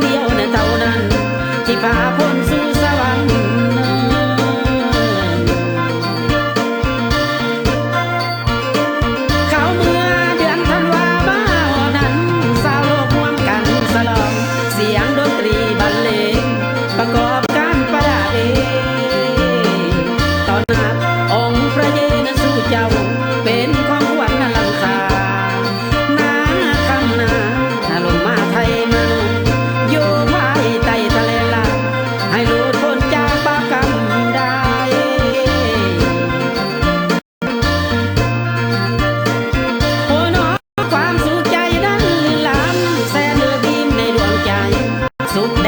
เดียวในเท่านั้นที่พาพ้นสู่สวรรค์เขาเมื่อเดือนธันวาบ้าวนั้นสาวโลกร่วมกันสลองเสียงดนตรีบรรเลงประกอบการประดับตอนนับองค์พระเยซูเจ้าเป็นของขวัญอลังคานาคำนาลงมาไทยมนุษย์อยู่ภายใต้ทะเลลาให้หลุดพ้นจากบาปกรรมได้โอ้น้อความสุขใจนั้นลื่นล้ำแสนเลือบีมในดวงใจสุขแด